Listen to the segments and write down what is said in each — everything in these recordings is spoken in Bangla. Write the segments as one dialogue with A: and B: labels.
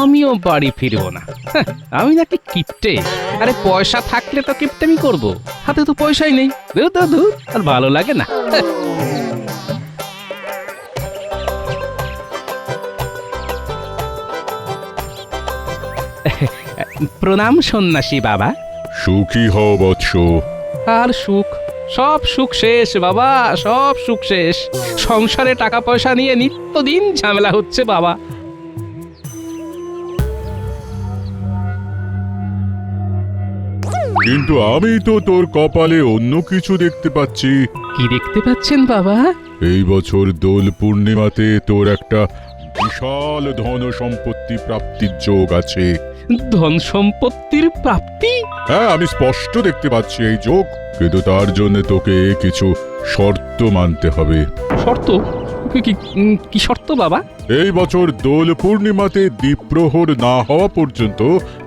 A: আমিও বাড়ি ফিরবো না। হ্যাঁ, আমি নাকি কিপটে? আরে পয়সা থাকলে তো কিপটেমি করব, হাতে তো পয়সাই নেই। ধুর ধুর ধুর, আর ভালো লাগে না। হ্যাঁ। প্রণাম সন্ন্যাসী বাবা।
B: সুখী হও বৎস।
A: আর সুখ, সব সুখ শেষ বাবা, সব সুখ শেষ। সংসারে টাকা পয়সা নিয়ে নিত্যদিন ঝামেলা হচ্ছে বাবা।
B: কিন্তু আমি তো তোর কপালে অন্য কিছু দেখতে পাচ্ছি।
A: কি দেখতে পাচ্ছেন বাবা?
B: এই বছর দোল পূর্ণিমাতে তোর একটা বিশাল ধন সম্পত্তি প্রাপ্তির যোগ আছে।
A: ধন সম্পত্তির প্রাপ্তি?
B: হ্যাঁ, আমি স্পষ্ট দেখতে পাচ্ছি এই যোগ, কিন্তু তার জন্য তোকে কিছু শর্ত মানতে হবে।
A: শর্ত? কি শর্ত বাবা?
B: এই বছর দোল পূর্ণিমাতে দ্বীপ্রহর না হওয়া পর্যন্ত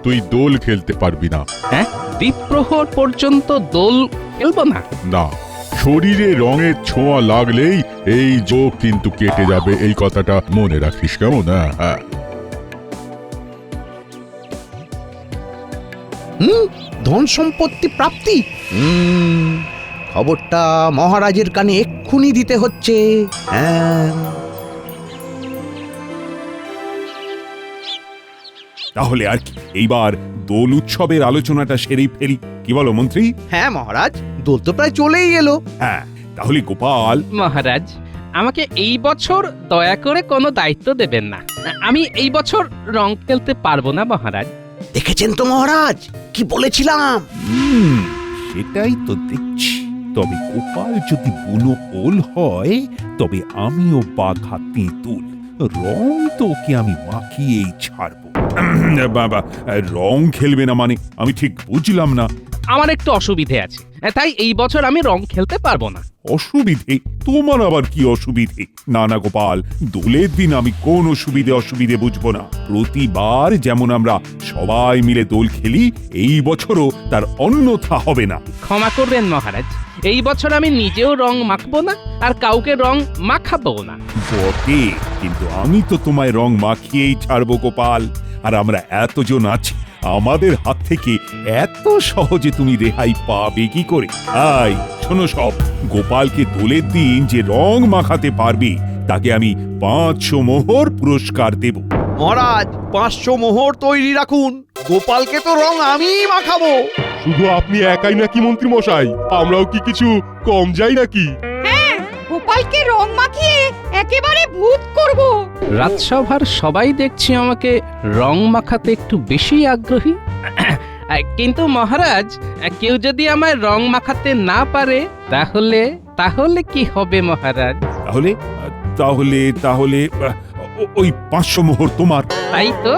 B: তুই দোল খেলতে পারবি না।
A: হ্যাঁ, দ্বীপ্রহর পর্যন্ত দোল খেলবো না?
B: না, শরীরে রঙের ছোঁয়া লাগলেই এই যোগ কিন্তু কেটে যাবে, এই কথাটা মনে রাখিস, কেমন? হ্যাঁ।
C: ধন সম্পত্তি প্রাপ্তি, খবরটা মহারাজের কানে এক্ষুনি দিতে হচ্ছে। হ্যাঁ,
D: তাহলে আর কি, এইবার দোল উৎসবের আলোচনাটা সেরেই ফেলি, কি বলো মন্ত্রী?
C: হ্যাঁ মহারাজ, দোল তো প্রায় চলেই এলো।
D: হ্যাঁ, তাহলে গোপাল।
A: মহারাজ, আমাকে এই বছর দয়া করে কোনো দায়িত্ব দেবেন না। আমি এই বছর রং খেলতে পারবো না মহারাজ।
C: দেখেছেন তো মহারাজ, কি বলেছিলাম?
D: সেটাই তো দেখছি। তবে গোপাল যদি বুনো ওল হয়, তবে আমিও বাঘা তেঁতুল। রং তো ওকে আমি মাখিয়েই ছাড়বো। বাবা, রং খেলবে না মানে আমি ঠিক বুঝলাম না।
A: আমার একটু অসুবিধে আছে, তাই এই বছর আমি রং খেলতে পারবো না।
D: অসুবিধে? তোমার আবার কি অসুবিধে? না না গোপাল, দোলের দিন আমি কোন অসুবিধে বুঝবো না। প্রতিবার যেমন আমরা সবাই মিলে দোল খেলি, এই বছরও তার অন্যথা হবে না।
A: ক্ষমা করবেন মহারাজ, এই বছর আমি নিজেও রং মাখবো না আর কাউকে রং মাখাবো না।
D: বটে, কিন্তু আমি তো তোমায় রং মাখিয়েই ছাড়বো গোপাল। আর আমরা এতজন আছি, আমাদের হাত থেকে এত সহজে তুমি রেহাই পাবে কি করে? তাই শোনো সব, গোপালকে দোলের দিন যে রং মাখাতে পারবে তাকে আমি 500 মোহর পুরস্কার দেব।
C: মহারাজ, 500 মোহর তৈরি রাখুন, গোপালকে তো রং আমিই মাখাবো।
E: শুধু আপনি একাই নাকি মন্ত্রী মশাই? আমরাও কি কিছু কম যাই নাকি?
F: গোপালকে রং মাখিয়ে একেবারে ভূত করব।
A: রাজসভার সবাই দেখছি আমাকে রং মাখাতে একটু বেশি আগ্রহী। কিন্তু মহারাজ, কেউ যদি আমায় রং মাখাতে না পারে তাহলে তাহলে কি হবে মহারাজ?
D: তাহলে তাহলে তাহলে ওই 500 মোহর তোমার।
A: তাই তো?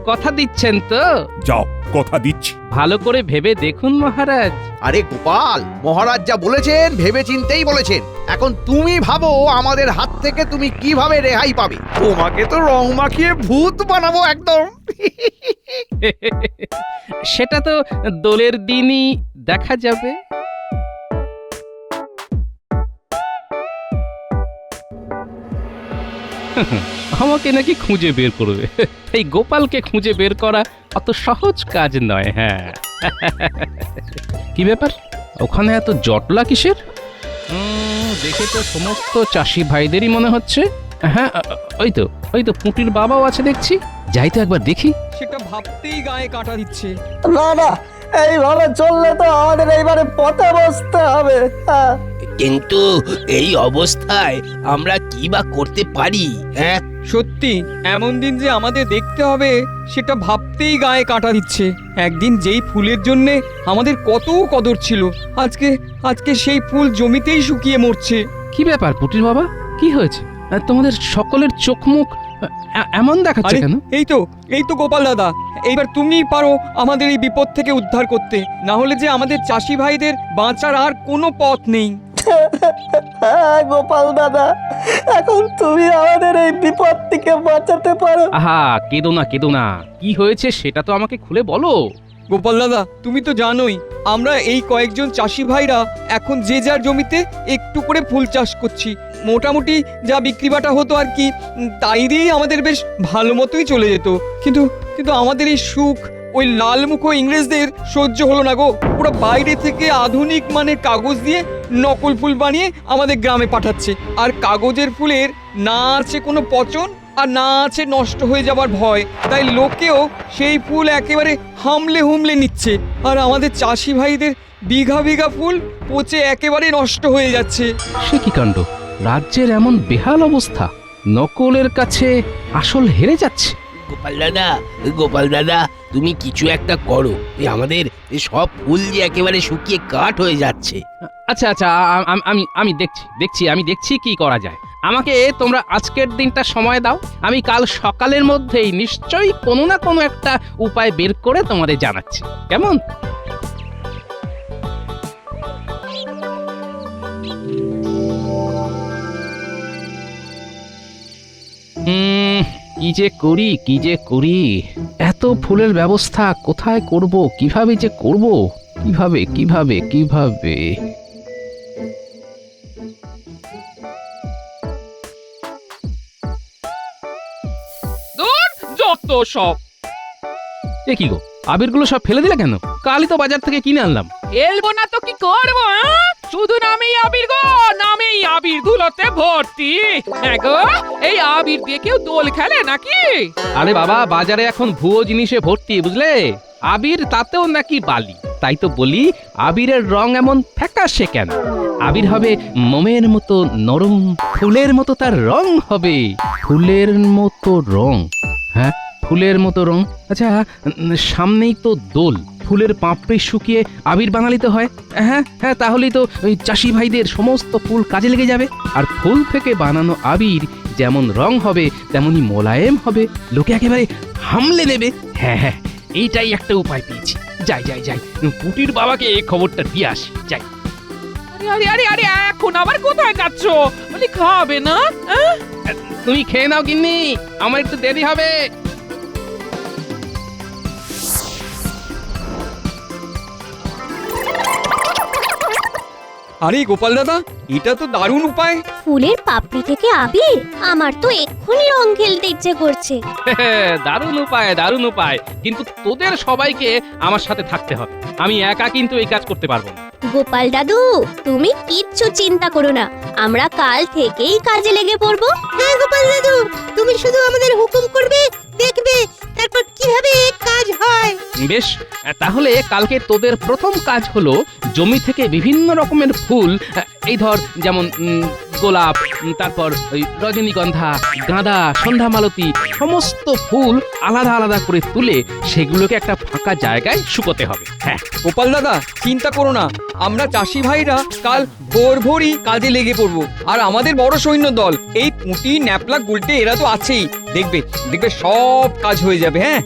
A: কথা দিচ্ছেন তো?
D: যাও, কথা দিচ্ছি।
A: ভালো করে ভেবে দেখুন মহারাজ।
C: আরে গোপাল, মহারাজ যা বলেছেন ভেবে চিন্তেই বলেছেন। এখন তুমি ভাবো আমাদের হাত থেকে তুমি কিভাবে রেহাই পাবে। তোমাকে তো রং মাখিয়ে ভূত বানাবো একদম।
A: সেটা তো দোলের দিনই দেখা যাবে। আমাকে নাকি খুঁজে বের করবে। এই গোপালকে খুঁজে বের করা অত সহজ কাজ নয়। হ্যাঁ, কি ব্যাপার, ওখানে এত জটলা কিসের? দেখে তো সমস্ত চাষি ভাইদেরই মনে হচ্ছে। হ্যাঁ, ওই তো পুঁটির বাবাও আছে দেখছি। যাই তো একবার দেখি।
G: সেটা ভাবতেই গায়ে কাঁটা দিচ্ছে।
H: না না, এইভাবে চললে তো আমাদের এইবারে পথে বসতে হবে।
I: কিন্তু এই অবস্থায় আমরা কি বা করতে পারি? হ্যাঁ,
G: সত্যি এমন দিন যে আমাদের দেখতে হবে সেটা ভাবতেই গায়ে কাঁটা দিচ্ছে। একদিন যেই ফুলের জন্যে আমাদের কত কদর ছিল, আজকে সেই ফুল জমিতেই শুকিয়ে মরছে।
A: কি ব্যাপার পুটির বাবা, কি হয়েছে? তোমাদের সকলের চোখ মুখ এমন দেখাচ্ছে কেন?
G: এই তো গোপাল দাদা, এইবার তুমিই পারো আমাদের এই বিপদ থেকে উদ্ধার করতে। না হলে যে আমাদের চাষি ভাইদের বাঁচার আর কোনো পথ নেই।
H: গোপাল দাদা, এখন তুমি আমাদের এই বিপদ থেকে বাঁচাতে পারো।
A: আহা, কেঁদো না। কি হয়েছে সেটা তো আমাকে খুলে বলো।
G: গোপাল দাদা, তুমি তো জানোই আমরা এই কয়েকজন চাষি ভাইরা এখন যে যার জমিতে একটু করে ফুল চাষ করছি। মোটামুটি যা বিক্রি বাটা হতো আর কি, তাই দিয়েই আমাদের বেশ ভালো মতোই চলে যেত। কিন্তু আমাদের এই সুখ ওই লালমুখো ইংরেজদের সহ্য হলো না গো। ওরা বাইরে থেকে আধুনিক মানের কাগজ দিয়ে নকল ফুল বানিয়ে আমাদের গ্রামে পাঠাচ্ছে। আর কাগজের ফুলের না আছে কোনো পচন আর না আছে নষ্ট হয়ে যাবার ভয়, তাই লোকেও সেই ফুল একেবারে হামলে হুমলে নিচ্ছে। আর আমাদের চাষি ভাইদের বিঘা বিঘা ফুল পচে একেবারে নষ্ট হয়ে যাচ্ছে।
A: সে কি কাণ্ড! রাজ্যের এমন বেহাল অবস্থা, নকলের কাছে আসল হেরে যাচ্ছে।
I: গোপাল দাদা তুমি কিছু একটা করো, আমাদের সব ফুল যে একেবারে শুকিয়ে কাঠ হয়ে যাচ্ছে।
A: আচ্ছা আচ্ছা, আমি দেখছি কি করা যায়। আমাকে তোমরা আজকের দিনটা সময় দাও, আমি কাল সকালের মধ্যেই নিশ্চয়ই কোনো না কোনো একটা উপায় বের করে তোমাদের জানাচ্ছি, কেমন? কি যে করি এত ফুলের ব্যবস্থা কোথায় করব, কিভাবে যে করব, কিভাবে
J: যত সব।
A: এ কি গো, আবিরগুলো সব ফেলে দিলে কেন? কালই তো বাজার থেকে কিনে আনলাম।
J: এলবো না তো কি করবো? শুধু নামেই আবির গো, নামেই আবির ধুলোতে ভর্তি। হ্যাঁ গো, এই আবির দিয়ে কেউ দোল খেলে নাকি?
A: আরে বাবা, বাজারে এখন ভুয়ো জিনিসে ভর্তি, বুঝলে? আবির তাতেও নাকি বালি। তাই তো বলি, আবিরের রং এমন ফ্যাকাশে কেন? আবির হবে মোমের মতো নরম, ফুলের মতো তার রং হবে। ফুলের মতো রং? হ্যাঁ, ফুলের মতো রং। আচ্ছা, সামনেই তো দোল, ফুলের পাপড়ি শুকিয়ে আবির বানালিতে হয়। হ্যাঁ হ্যাঁ, তাহলেই তো ওই চাষি ভাইদের সমস্ত ফুল কাজে লেগে যাবে। আর ফুল থেকে বানানো আবির যেমন রং হবে তেমনি মোলায়েম হবে, লোকে একেবারে হামলে নেবে। হ্যাঁ হ্যাঁ, এইটাই একটা উপায় পেয়েছি। যাই পুটির বাবাকে এই খবরটা দিয়ে আসি, যাই।
J: আরে আরে আরে, এখন আবার কোথায় যাচ্ছ? বলি খাবে না?
A: তুমি খেয়ে নাও গিন্নি, আমার একটু দেরি হবে।
G: আরে গোপাল দাদা, এটা তো দারুণ উপায়।
K: ফুলের পাপড়ি থেকে আবির? আমার তো এক্ষুনি রং খেলতে ইচ্ছে করছে।
A: দারুণ উপায়, কিন্তু তোদের সবাইকে আমার সাথে থাকতে হবে। আমি একা কিন্তু এই কাজ করতে পারবো না।
K: গোপাল দাদু, তুমি কিচ্ছু চিন্তা করো না, আমরা কাল থেকেই কাজে লেগে পড়বো। হ্যাঁ গোপাল দাদু, তুমি শুধু আমাদের হুকুম করবে, দেখবে তারপর কিভাবে কাজ হয়।
A: বেশ, তাহলে কালকে তোদের প্রথম কাজ হলো জমি থেকে বিভিন্ন রকমের ফুল, এই ধর যেমন গোলাপ, তারপর ওই রজনীগন্ধা, গাঁদা, সন্ধ্যামালতী, সমস্ত ফুল আলাদা আলাদা করে তুলে সেগুলোকে একটা ফাঁকা জায়গায় শুকোতে হবে। হ্যাঁ
G: গোপাল দাদা, চিন্তা করো না, আমরা চাষি ভাইরা কাল ভোরই কাজে লেগে পড়বো। আর আমাদের বড় সৈন্য দল, এই পুঁটি, ন্যাপলা, গুলটে এরা তো আছেই। দেখবে সব কাজ হয়ে যাবে। হ্যাঁ,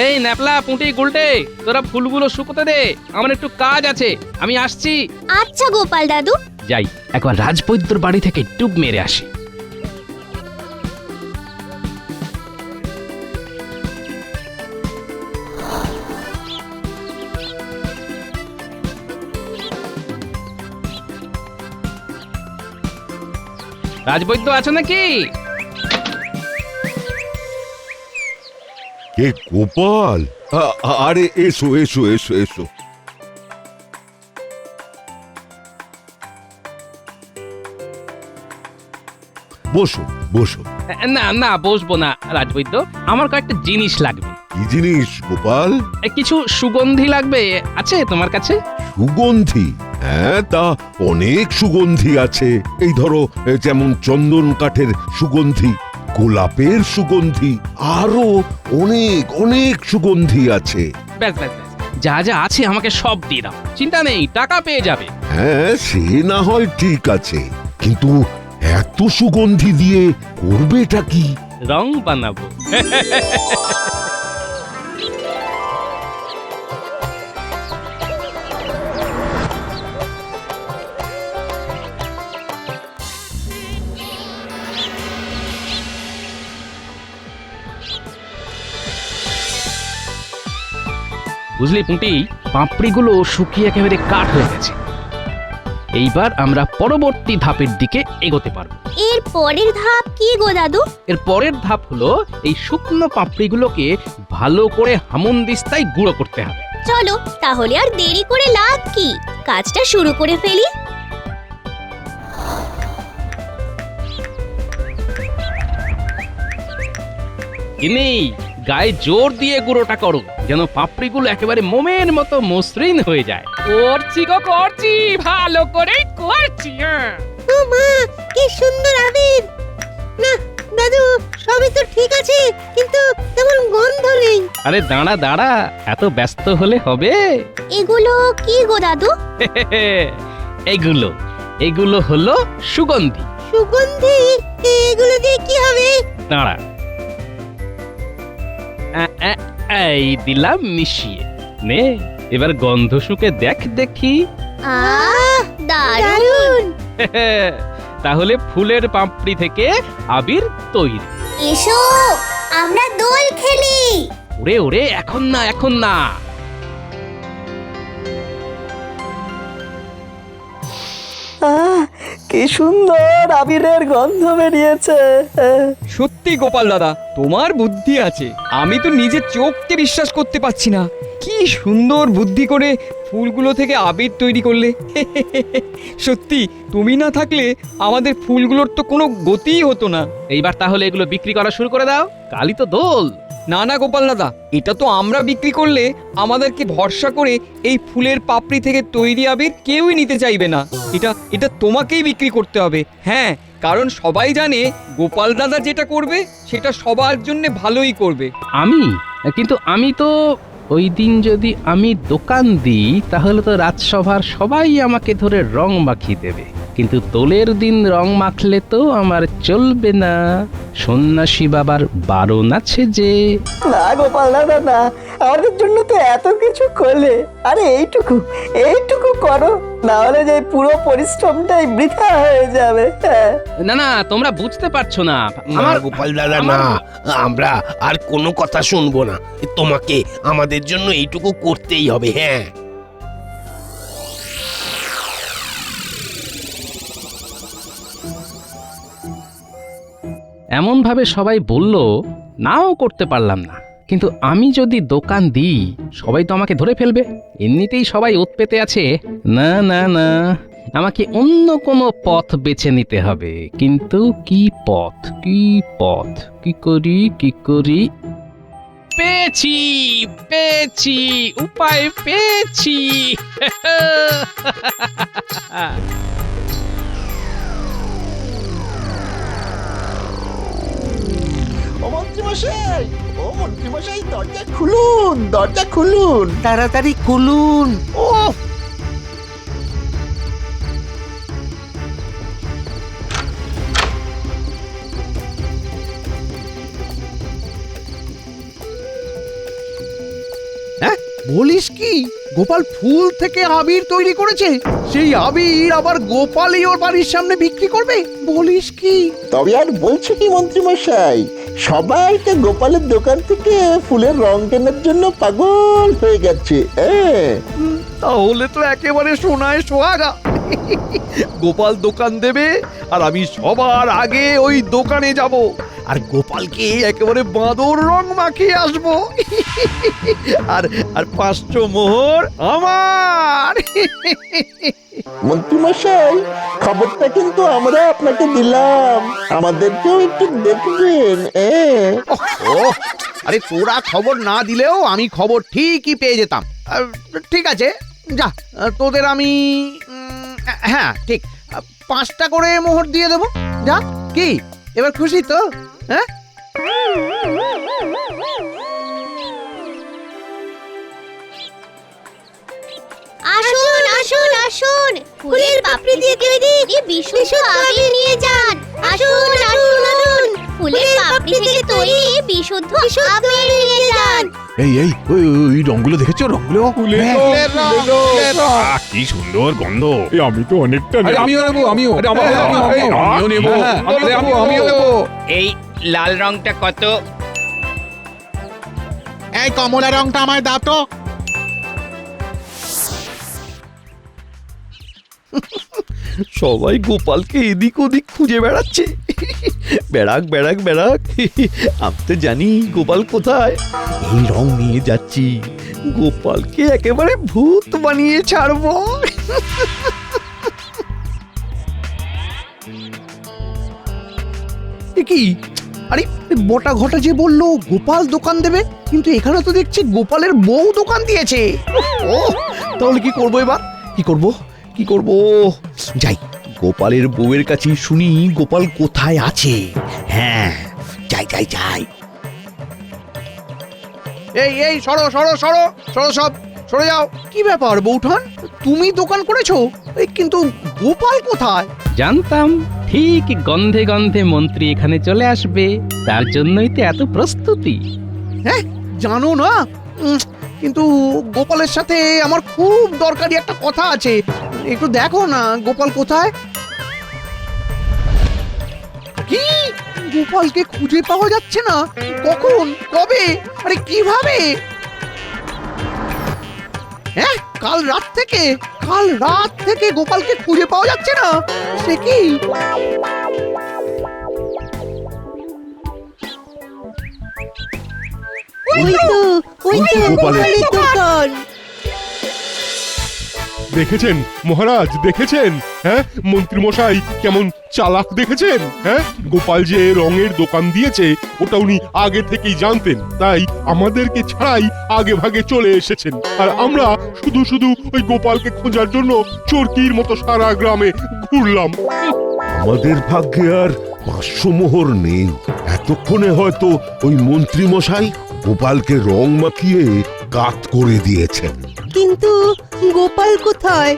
A: এই ন্যাপলা, পুঁটি, গুলটে, তোরা ফুলগুলো শুকোতে দে, আমার একটু কাজ আছে, আমি আসছি।
K: আচ্ছা গোপাল দাদু।
A: যাই, একবার রাজবৈদ্যর বাড়ি থেকে ডুব মেরে আসি। রাজবৈদ্য আছো নাকি?
D: কে গোপাল? আরে এসো এসো এসো এসো। বসো বসো।
A: না বসবো না রাজবৈদ্য, আমার কয়েকটা জিনিস লাগবে।
D: কি জিনিস গোপাল?
A: কিছু সুগন্ধি লাগবে, আছে তোমার কাছে?
D: সুগন্ধি? হ্যাঁ, তা অনেক সুগন্ধি আছে। এই ধরো, যেমন চন্দন কাঠের সুগন্ধি, গোলাপের সুগন্ধি, আরো অনেক অনেক সুগন্ধি আছে।
A: ব্যাস, যা যা আছে আমাকে সব দিয়ে দাও, চিন্তা নেই, টাকা পেয়ে যাবে।
D: হ্যাঁ, সে না হয় ঠিক আছে, কিন্তু এত সুগন্ধি দিয়ে করবেটা কি?
A: রং বানাবো। বুঝলি পুঁটি, পাপড়িগুলো শুকিয়ে একেবারে কাঠ হয়ে গেছে। এইবার আমরা পরবর্তী ধাপের দিকে এগোতে পারবো।
K: এর পরের ধাপ কি গো দাদু?
A: এর পরের ধাপ হলো এই শুকনো পাপড়িগুলোকে ভালো করে হামনদিস্তায় গুঁড়ো করতে হবে।
K: চলো তাহলে আর দেরি করে লাভ কি, কাজটা শুরু করে ফেলি।
A: কিনি গায়ে জোর দিয়ে গুঁড়োটা করো, যেন পাপড়িগুলো একেবারে মোমের মতো মসৃণ হয়ে যায়।
J: করছি গো করছি, ভালো করেই করছি। হ্যাঁ
K: ও মা, কি সুন্দর আবির! না দাদু, সবই তো ঠিক আছে, কিন্তু তেমন গন্ধ নেই।
A: আরে দাঁড়া দাঁড়া, এত ব্যস্ত হলে হবে?
K: এগুলো কি গো দাদু?
A: এগুলো এগুলো হলো সুগন্ধি।
K: সুগন্ধি? এগুলো দিয়ে কি হবে?
A: দাঁড়া, এই দিলাম মিশিয়ে নে, এবার গন্ধ শুকে দেখ দেখি।
K: আহ, দারুণ!
A: তাহলে ফুলের পাপড়ি থেকে আবির তৈরি।
K: এসো আমরা দোল খেলি।
A: ওরে ওরে, এখন না এখন না।
H: কি সুন্দর আবিরের গন্ধ বেরিয়েছে।
G: সত্যি গোপাল দাদা, তোমার বুদ্ধি আছে। আমি তো নিজের চোখকে বিশ্বাস করতে পারছি না। কি সুন্দর বুদ্ধি করে ফুলগুলো থেকে আবির তৈরি করলে। সত্যি তুমি না থাকলে আমাদের ফুলগুলোর তো কোনো গতিই হতো না।
A: এইবার তাহলে এগুলো বিক্রি করা শুরু করে দাও, কালই তো দোল।
G: না না গোপাল দাদা, এটা তো আমরা বিক্রি করলে আমাদেরকে ভরসা করে এই ফুলের পাপড়ি থেকে তৈরি আবির কেউই নিতে চাইবে না। এটা এটা তোমাকেই বিক্রি করতে হবে। হ্যাঁ, কারণ সবাই জানে গোপাল দাদা যেটা করবে সেটা সবার জন্য ভালোই করবে।
A: কিন্তু আমি তো ওই দিন যদি আমি দোকান দিই তাহলে তো রাজসভার সবাই আমাকে ধরে রং মাখিয়ে দেবে, কিন্তু দোলের দিন রং মাখলে তো আমার চলবে না। সন্ন্যাসী বাবার বারণ আছে যে।
H: না গোপাল দাদা না, আমাদের জন্য তো এত কিছু করলে, আরে এইটুকু করো, না হলে যে পুরো পরিশ্রমটাই বৃথা হয়ে যাবে।
A: না না, তোমরা বুঝতে পারছো না।
I: না গোপাল দাদা, না, আমরা আর কোনো কথা শুনবো না। তোমাকে আমাদের জন্য এইটুকু করতেই হবে। হ্যাঁ,
A: এমন ভাবে সবাই বলল, নাও করতে পারলাম না। কিন্তু আমি যদি দোকান দিই সবাই তো আমাকে ধরে ফেলবে, এমনিতেই সবাই ওত পেতে আছে। না না না, আমাকে অন্য কোনো পথ বেছে নিতে হবে। কিন্তু কি পথ, কি পথ, কি করি? পেয়েছি পেয়েছি, উপায় পেয়েছি।
H: মন্ত্রীমশাই দরজা খুলুন,
C: তাড়াতাড়ি খুলুন। ও হ্যাঁ, বলিস কি? গোপাল ফুল থেকে আবির তৈরি করেছে, সেই আবির আবার গোপালই ওর বাড়ির সামনে বিক্রি করবে? বলিস কি?
H: তবে আর বলছে কি মন্ত্রীমশাই, সবাই তো গোপালের দোকান থেকে ফুলের রং কেনার জন্য পাগল হয়ে গেছে।
C: তাহলে তো একেবারে সোনায় সোহাগা। গোপাল দোকান দেবে আর আমি সবার আগে ওই দোকানে যাব, আর গোপালকে একেবারে বাঁদর রং মাখিয়ে আসবো। আর আর 500 মোহর আমার।
H: মন্ত্রীমশাই, খবরটা কিন্তু আমরা আপনাকে দিলাম, আমাদেরকেও একটু দেখবেন।
C: আরে তোরা খবর না দিলেও আমি খবর ঠিকই পেয়ে যেতাম। ঠিক আছে, যা, তোদের আমি হ্যাঁ ঠিক 5টা করে মোহর দিয়ে দেবো। যা, কি এবার খুশি তো? হ্যাঁ,
K: আসুন আসুন আসুন, ফুলের পাপড়ি দিয়ে তৈরি বিশুদ্ধ আবির নিয়ে যান। আসুন আসুন আসুন, ফুলের পাপড়ি থেকে তৈরি বিশুদ্ধ আবির নিয়ে যান।
B: ওই রংগুলো দেখেছো? রংগুলো
E: কি সুন্দর গন্ধ।
B: আমি তো অনেকটা
E: আমিও নেবো।
L: এই লাল রংটা কত?
M: এই কমলা রংটা আমায় দাও তো।
C: সবাই গোপালকে এদিক ওদিক খুঁজে বেড়াচ্ছে। বেড়াক বেড়াক বেড়াক, আমি তো জানি গোপাল কোথায়। এই রং নিয়ে যাচ্ছি, গোপালকে একেবারে ভূত বানিয়ে ছাড়বো। এ কি, আরে বটা ঘটা যে বললো গোপাল দোকান দেবে, কিন্তু এখানে তো দেখছি গোপালের বউ দোকান দিয়েছে। ও, তাহলে কি করবো এবার? কি করব? যাই, গোপালের বউয়ের কাছে শুনি গোপাল কোথায় আছে। হ্যাঁ, যাই। এই সরো সব সরে যাও। কি ব্যাপার বউঠান, তুমি দোকান করেছো, কিন্তু গোপাল কোথায়?
A: জানতাম ঠিক গন্ধে গন্ধে মন্ত্রী এখানে চলে আসবে, তার জন্যই তো এত প্রস্তুতি।
C: হ্যাঁ, জানো না, কিন্তু গোপালের সাথে আমার খুব দরকারি একটা কথা আছে। একটু দেখো না গোপাল কোথায়। কি, গোপালকে খুঁজে পাওয়া যাচ্ছে না? কখন, কবে, আরে কিভাবে? হ্যাঁ, কাল রাত থেকে গোপালকে খুঁজে পাওয়া যাচ্ছে না। সে কি?
K: ওই তো গোপালের দোকান।
E: দেখেছেন মহারাজ, দেখেছেন? হ্যাঁ, মন্ত্রী মশাই কেমন চালাক দেখেছেন? হ্যাঁ, গোপাল যে রঙের দোকান দিয়েছে ওটা উনি আগে থেকেই জানতেন, তাই আমাদেরকে ছাড়াই আগে ভাগে চলে এসেছেন। আর আমরা শুধু ওই গোপালকে খোঁজার জন্য চরকির মতো সারা গ্রামে ঘুরলাম।
M: আমাদের ভাগ্যে আর 500 মোহর নেই। এতক্ষণে হয়তো ওই মন্ত্রী মশাই গোপালকে রং মাখিয়ে কাত করে দিয়েছেন।
K: কিন্তু গোপাল কোথায়?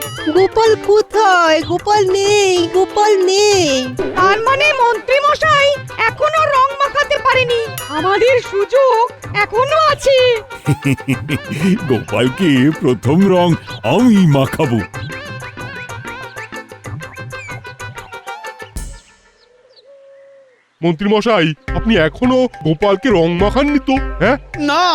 K: গোপাল নেই।
F: তার মানে মন্ত্রী মশাই এখনো রং মাখাতে পারেনি, আমাদের সুযোগ এখনো আছে।
D: গোপালকে প্রথম রং আমি মাখাবো।
E: মন্ত্রী মশাই, আপনি এখনো গোপালকে রং মাখাননি তো? হ্যাঁ,
C: না,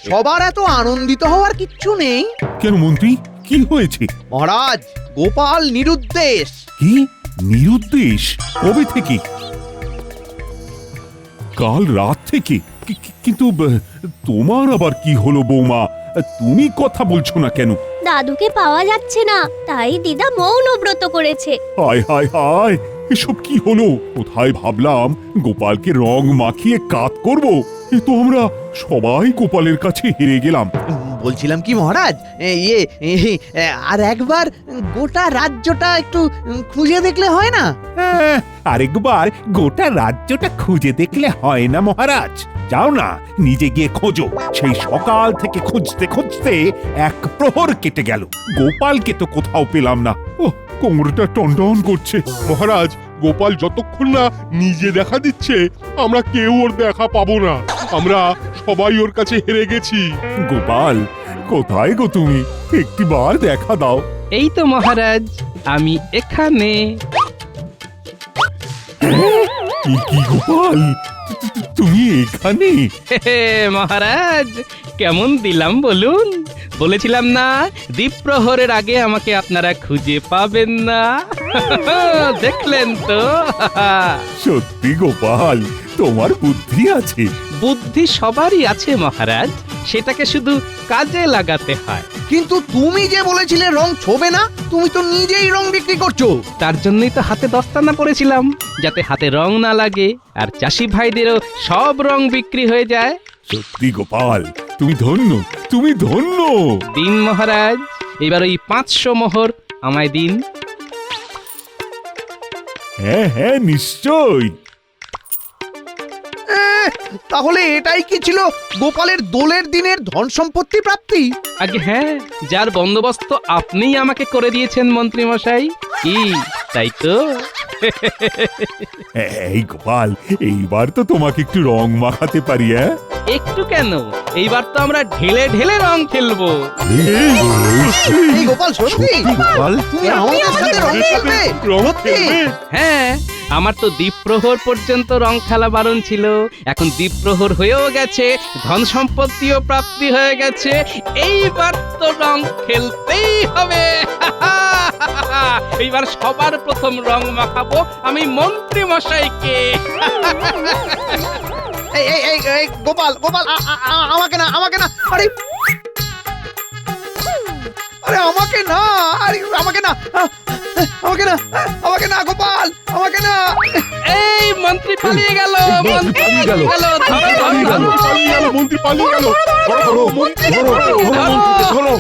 C: সবার এত আনন্দিত হওয়ার কিচ্ছু নেই।
D: কেন মন্ত্রী, কি হয়েছে?
C: মহারাজ, গোপাল নিরুদ্দেশ।
D: কি নিরুদ্দেশ? কবে থেকে? কাল রাত থেকে? কিন্তু তোমার আবার কি হলো বৌমা? তুমি কথা বলছো না কেন?
K: দাদুকে পাওয়া যাচ্ছে না, তাই দিদা মৌনব্রত করেছে।
D: হায় হায় হায়, এসব কি হলো? কোথায় ভাবলাম গোপালকে রং মাখিয়ে কাত করব, এ তো আমরা সবাই গোপালের কাছে হেরে গেলাম।
C: বলছিলাম কি মহারাজ, আর একবার গোটা রাজ্যটা একটু খুঁজে দেখলে হয় না?
D: আরেকবার গোটা রাজ্যটা খুঁজে দেখলে হয় না মহারাজ? যাও না, নিজে গিয়ে খোঁজো। সেই সকাল থেকে খুঁজতে খুঁজতে এক প্রহর কেটে গেল, গোপালকে তো কোথাও পেলাম না।
E: ওহ, কোমরটা টনটন করছে। মহারাজ, গোপাল যতক্ষণ না নিজে দেখা দিচ্ছে আমরা কেউ ওর দেখা পাবো না। আমরা সবাই ওর কাছে হেরে গেছি।
D: গোপাল কোথায় গো তুমি? একটিবার দেখা দাও।
A: এই তো মহারাজ, আমি এখানে।
D: কি গোপাল, তুমি এখানে?
A: মহারাজ, কেমন দিলাম বলুন? বলেছিলাম না দ্বীপ্রহরের আগে আমাকে আপনারা খুঁজে পাবেন না। দেখলেন তো?
D: সত্যি গোপাল, তোমার বুদ্ধি আছে।
A: বুদ্ধি সবারই আছে মহারাজ, সেটাকে শুধু কাজে লাগাতে হয়।
C: কিন্তু তুমি যে বলেছিলে রং ছোবে না, তুমি তো নিজেই রং বিক্রি করছো।
A: তার জন্যই তো হাতে দস্তানা পড়েছিলাম, যাতে হাতে রং না লাগে আর চাষি ভাইদেরও সব রং বিক্রি হয়ে যায়।
D: সত্যি গোপাল, তুমি ধন্য, তুমি ধন্য।
A: দিন মহারাজ, এবার ওই 500 মোহর আমায় দিন।
D: হ্যাঁ হ্যাঁ, নিশ্চয়।
C: তাহলে এটাই কি ছিল গোপালের দোলের দিনের ধন সম্পত্তি প্রাপ্তি?
A: আগে হ্যাঁ, যার বন্দোবস্ত আপনিই আমাকে করে দিয়েছেন মন্ত্রী মশাই। কি তাই তো?
D: এই গোপাল, এইবার তো তোমাকে একটু রং মাখাতে পারি। হ্যাঁ,
A: একটু কেন, এইবার তো আমরা ঢেলে ঢেলে রং খেলবো।
C: এই গোপাল, সত্যি
M: গোপাল,
C: তুমি আমাদের সাথে রং খেলবে?
E: রং
C: সত্যি?
E: খেলবে?
A: হ্যাঁ, আমার তো দ্বীপ্রহর পর্যন্ত রং খেলা বারণ ছিল, এখন দ্বীপ্রহর হয়েও গেছে, ধন সম্পত্তিও প্রাপ্তি হয়ে গেছে, এইবার তো রং খেলতেই হবে। এইবার সবার প্রথম রং মাখাবো আমি মন্ত্রী মশাইকে।
C: এই গোপাল গোপাল আমাকে না আমাকে না, আরে আরে আমাকে না, আরে আমাকে না, আমাকে না, আমাকে না গোপাল, আমাকে না।
A: এই মন্ত্রী পালিয়ে গেল, মন্ত্রী পালিয়ে গেল,
E: মন্ত্রী পালিয়ে গেল।
M: ধরো, ধরো, মন্ত্রী, ধরো, ধরো, মন্ত্রীকে ধরো।